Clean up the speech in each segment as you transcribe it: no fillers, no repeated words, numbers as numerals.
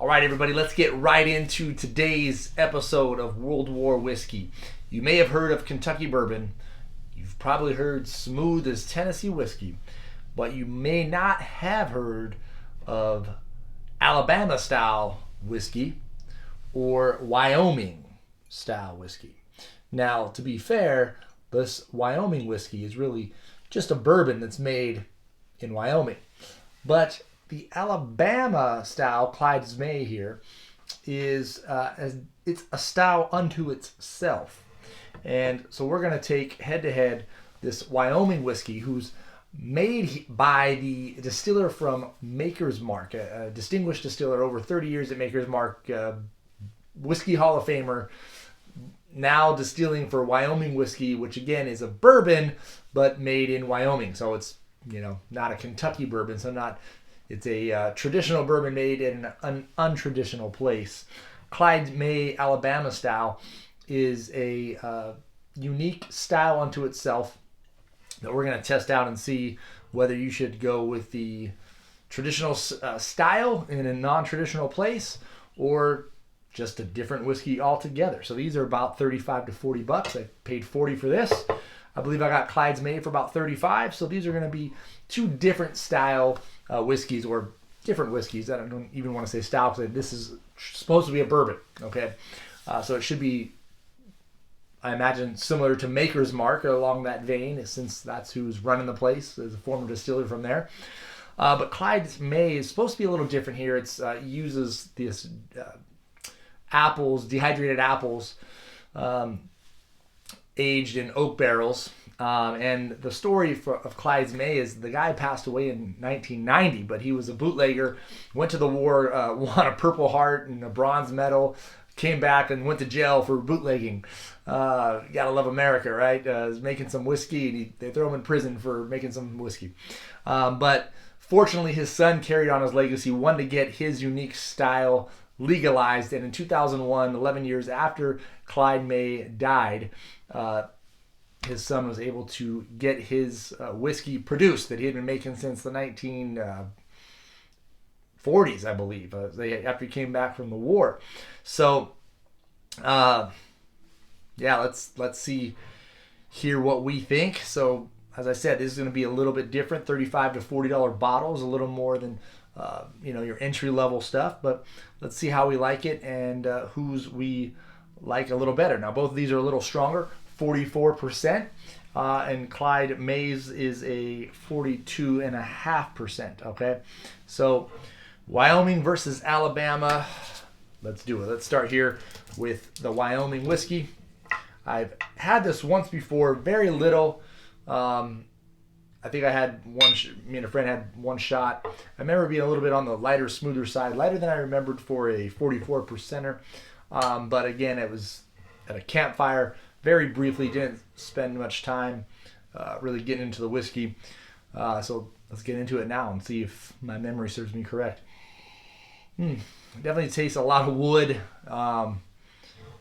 All right, everybody, let's get right into today's episode of World War Whiskey. You may have heard of Kentucky Bourbon. You've probably heard smooth as Tennessee whiskey, but you may not have heard of Alabama style whiskey or Wyoming style whiskey. Now, to be fair, this Wyoming whiskey is really just a bourbon that's made in Wyoming. But the Alabama style, Clyde's May here, is it's a style unto itself. And so we're going to take head to head this Wyoming whiskey, who's made by the distiller from Maker's Mark, a distinguished distiller, over 30 years at Maker's Mark, Whiskey Hall of Famer, now distilling for Wyoming whiskey, which again is a bourbon, but made in Wyoming. So it's, not a Kentucky bourbon, it's a traditional bourbon made in an untraditional place. Clyde May Alabama style is a unique style unto itself that we're going to test out and see whether you should go with the traditional style in a non-traditional place or just a different whiskey altogether. So these are about $35 to $40. I paid $40 for this. I believe I got Clyde's May for about $35. So these are going to be two different style whiskeys, or different whiskeys. I don't even want to say style because this is supposed to be a bourbon. Okay, so it should be, I imagine, similar to Maker's Mark along that vein, since that's who's running the place as a former distiller from there. But Clyde's May is supposed to be a little different here. It's uses this dehydrated apples, aged in oak barrels. And the story of Clyde's May is the guy passed away in 1990, but he was a bootlegger, went to the war, won a Purple Heart and a bronze medal, came back and went to jail for bootlegging. Gotta love America, right? Was making some whiskey, and they throw him in prison for making some whiskey. But fortunately, his son carried on his legacy, wanted to get his unique style legalized, and in 2001, 11 years after Clyde May died, his son was able to get his whiskey produced that he had been making since the 1940s, I believe, after he came back from the war. So, let's see here what we think. So, as I said, this is going to be a little bit different, $35 to $40 bottles, a little more than your entry-level stuff, but let's see how we like it and whose we like a little better. Now, both of these are a little stronger, 44%, and Clyde May's is a 42.5%, okay? So, Wyoming versus Alabama, let's do it. Let's start here with the Wyoming whiskey. I've had this once before, very little. I think I had me and a friend had one shot. I remember being a little bit on the lighter, smoother side, lighter than I remembered for a 44%er. But again, it was at a campfire, very briefly, didn't spend much time really getting into the whiskey. So let's get into it now and see if my memory serves me correct. Definitely tastes a lot of wood.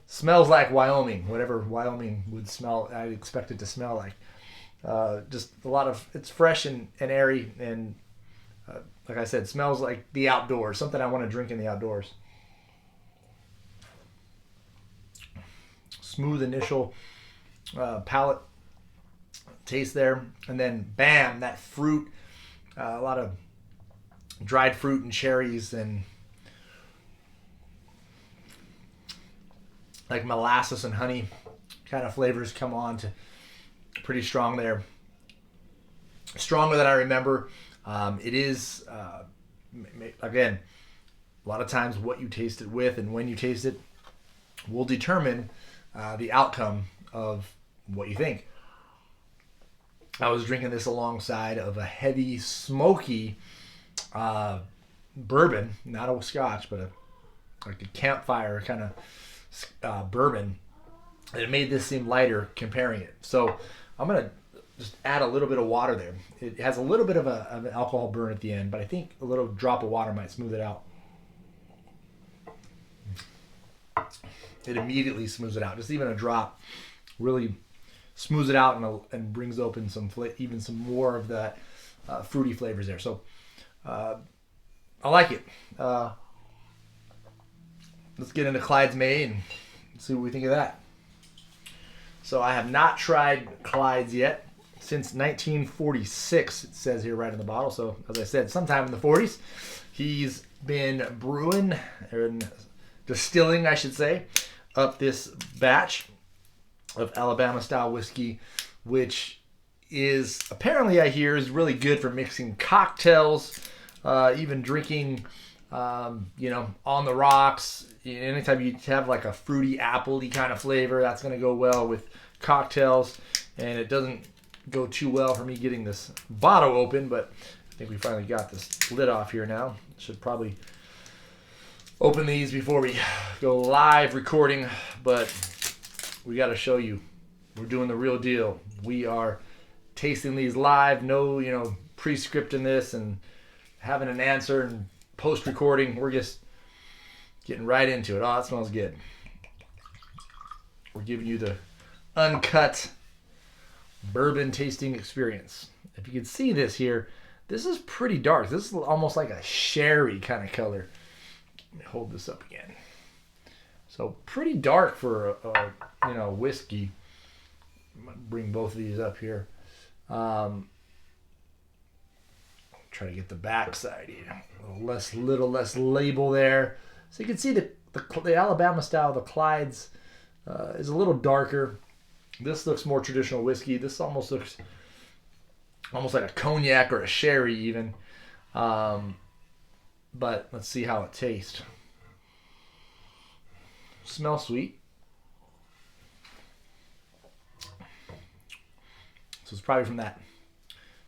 Smells like Wyoming, whatever Wyoming would smell, I'd expect it to smell like. Just a lot of, it's fresh and airy, and like I said, smells like the outdoors, something I want to drink in the outdoors. Smooth initial palate taste there, and then bam, that fruit, a lot of dried fruit and cherries and like molasses and honey kind of flavors come on to pretty strong there. Stronger than I remember. It is, again, a lot of times what you taste it with and when you taste it will determine the outcome of what you think. I was drinking this alongside of a heavy, smoky bourbon, not a scotch, but like a campfire kind of bourbon. And it made this seem lighter comparing it. So I'm going to just add a little bit of water there. It has a little bit of an alcohol burn at the end, but I think a little drop of water might smooth it out. It immediately smooths it out. Just even a drop really smooths it out and brings open even some more of that fruity flavors there. So I like it. let's get into Clyde's May and see what we think of that. So I have not tried Clyde's yet since 1946. It says here right in the bottle. So as I said, sometime in the 40s, he's been brewing and distilling, I should say, up this batch of Alabama style whiskey, which is apparently, I hear, is really good for mixing cocktails, even drinking, on the rocks. Anytime you have like a fruity, apple-y kind of flavor, that's going to go well with cocktails. And it doesn't go too well for me getting this bottle open, but I think we finally got this lid off here now. Should probably open these before we go live recording, but we got to show you we're doing the real deal. We are tasting these live, no, pre-scripting this and having an answer and post-recording. We're just getting right into it. Oh, that smells good. We're giving you the uncut bourbon tasting experience. If you can see this here, this is pretty dark. This is almost like a sherry kind of color. Let me hold this up again. So pretty dark for a whiskey. I'm gonna bring both of these up here. Try to get the back side here. A little less label there. So you can see the Alabama style, the Clyde's, is a little darker. This looks more traditional whiskey. This almost looks like a cognac or a sherry even. But let's see how it tastes. Smells sweet. So it's probably from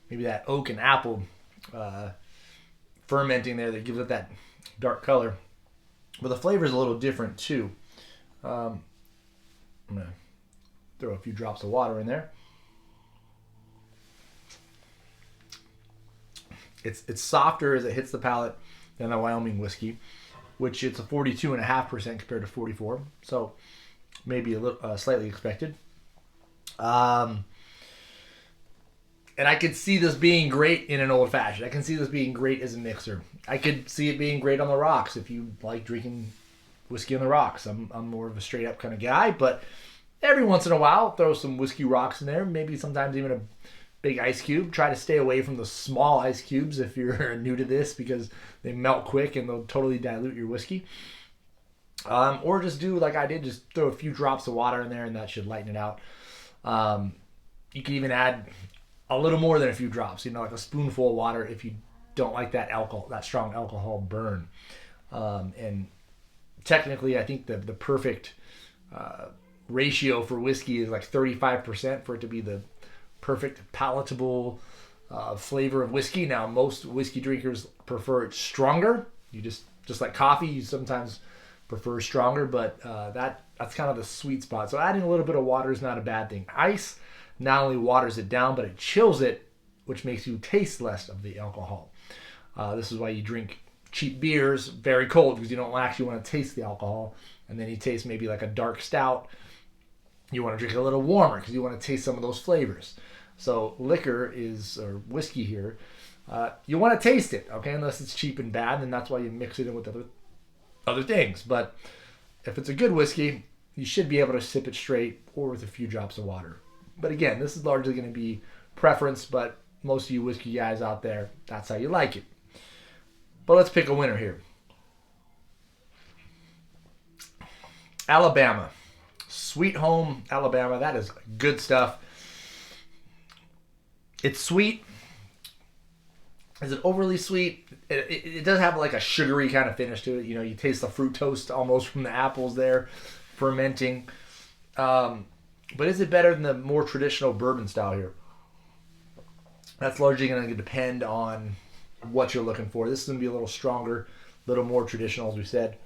maybe that oak and apple fermenting there that gives it that dark color. But the flavor is a little different too. I'm going to throw a few drops of water in there. It's softer as it hits the palate than the Wyoming whiskey, which it's a 42.5% compared to 44. So maybe a little slightly expected. And I could see this being great in an old fashioned. I can see this being great as a mixer. I could see it being great on the rocks if you like drinking whiskey on the rocks. I'm more of a straight up kind of guy, but every once in a while, throw some whiskey rocks in there. Maybe sometimes even a big ice cube. Try to stay away from the small ice cubes if you're new to this because they melt quick and they'll totally dilute your whiskey. Or just do like I did, just throw a few drops of water in there and that should lighten it out. You can even add a little more than a few drops, like a spoonful of water if you don't like that strong alcohol burn. And technically, I think the perfect ratio for whiskey is like 35% for it to be the perfect palatable flavor of whiskey. Now, most whiskey drinkers prefer it stronger. You just like coffee, you sometimes prefer stronger, but that's kind of the sweet spot. So adding a little bit of water is not a bad thing. Ice not only waters it down, but it chills it, which makes you taste less of the alcohol. This is why you drink cheap beers very cold, because you don't actually want to taste the alcohol. And then you taste maybe like a dark stout. You want to drink it a little warmer because you want to taste some of those flavors. So liquor or whiskey here, you want to taste it, okay? Unless it's cheap and bad, then that's why you mix it in with other things. But if it's a good whiskey, you should be able to sip it straight or with a few drops of water. But again, this is largely going to be preference, but most of you whiskey guys out there, that's how you like it. But let's pick a winner here. Alabama. Sweet Home, Alabama. That is good stuff. It's sweet. Is it overly sweet? It does have like a sugary kind of finish to it. You taste the fructose almost from the apples there fermenting. But is it better than the more traditional bourbon style here? That's largely going to depend on what you're looking for. This is going to be a little stronger, a little more traditional, as we said.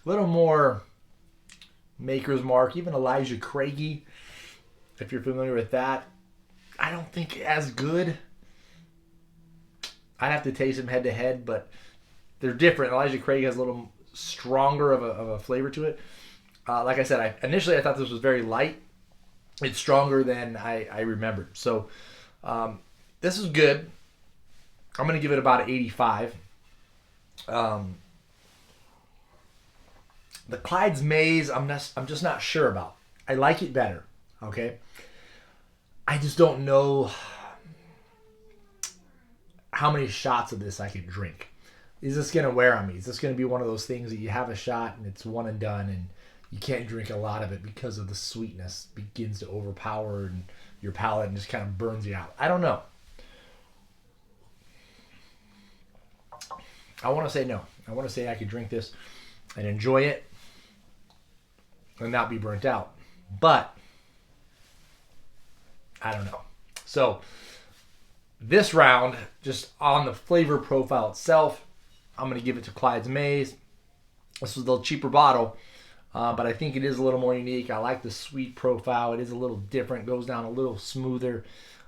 A little more Maker's Mark, even Elijah Craigie, if you're familiar with that. I don't think as good. I'd have to taste them head to head, but they're different. Elijah Craig has a little stronger of a flavor to it. Like I said, initially I thought this was very light. It's stronger than I remembered. So this is good. I'm going to give it about an 85. The Clyde's Maze, I'm just not sure about. I like it better, okay? I just don't know how many shots of this I can drink. Is this going to wear on me? Is this going to be one of those things that you have a shot and it's one and done and you can't drink a lot of it because of the sweetness begins to overpower and your palate and just kind of burns you out? I don't know. I want to say no. I want to say I could drink this and enjoy it and not be burnt out. But I don't know. So this round, just on the flavor profile itself, I'm going to give it to Clyde's Maze. This was a little cheaper bottle, but I think it is a little more unique. I like the sweet profile. It is a little different, goes down a little smoother.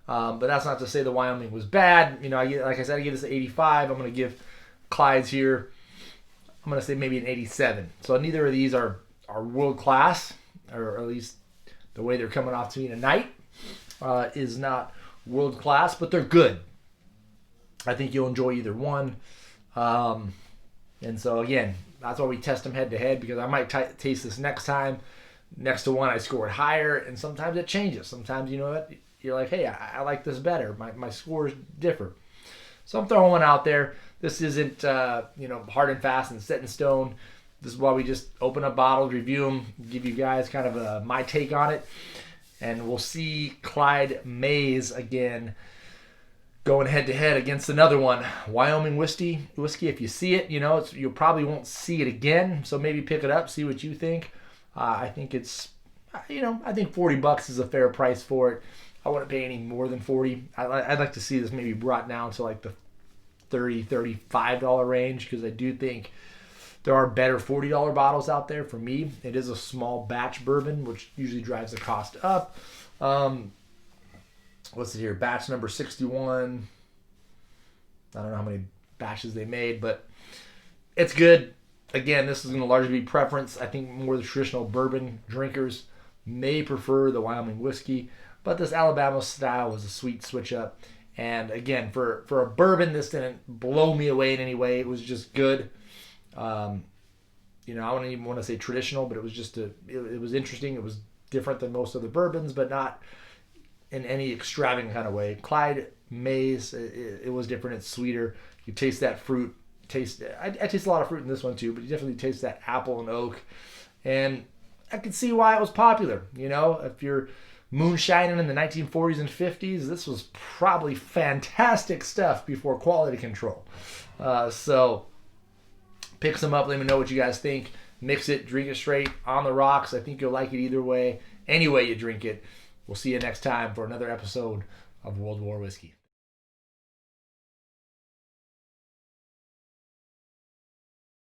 But that's not to say the Wyoming was bad. You know, like I said, I give this an 85. I'm going to give Clyde's here, I'm going to say maybe an 87. So neither of these are world class, or at least the way they're coming off to me tonight is not world class, but they're good. I think you'll enjoy either one. And so again, that's why we test them head to head, because I might taste this next time. Next to one, I score it higher, and sometimes it changes. Sometimes, you know what, you're like, hey, I like this better. My scores differ. So I'm throwing one out there. This isn't, hard and fast and set in stone. This is why we just open up bottles, review them, give you guys kind of my take on it. And we'll see Clyde Maze again going head to head against another one. Wyoming Whiskey, if you see it, you probably won't see it again. So maybe pick it up, see what you think. I think it's, I think $40 is a fair price for it. I wouldn't pay any more than $40. I'd like to see this maybe brought down to like the $30, $35 range, because I do think there are better $40 bottles out there. For me, it is a small batch bourbon, which usually drives the cost up. What's it here? Batch number 61. I don't know how many batches they made, but it's good. Again, this is going to largely be preference. I think more the traditional bourbon drinkers may prefer the Wyoming Whiskey, but this Alabama style was a sweet switch up. And again, for a bourbon, this didn't blow me away in any way. It was just good. I wouldn't even want to say traditional, but it was just it was interesting. It was different than most other bourbons, but not in any extravagant kind of way. Clyde Maze, it was different. It's sweeter. You taste that fruit. I taste a lot of fruit in this one too, but you definitely taste that apple and oak. And I can see why it was popular. If you're moonshining in the 1940s and 50s, this was probably fantastic stuff before quality control. So pick some up. Let me know what you guys think. Mix it, drink it straight on the rocks. I think you'll like it either way. Any way you drink it. We'll see you next time for another episode of World War Whiskey.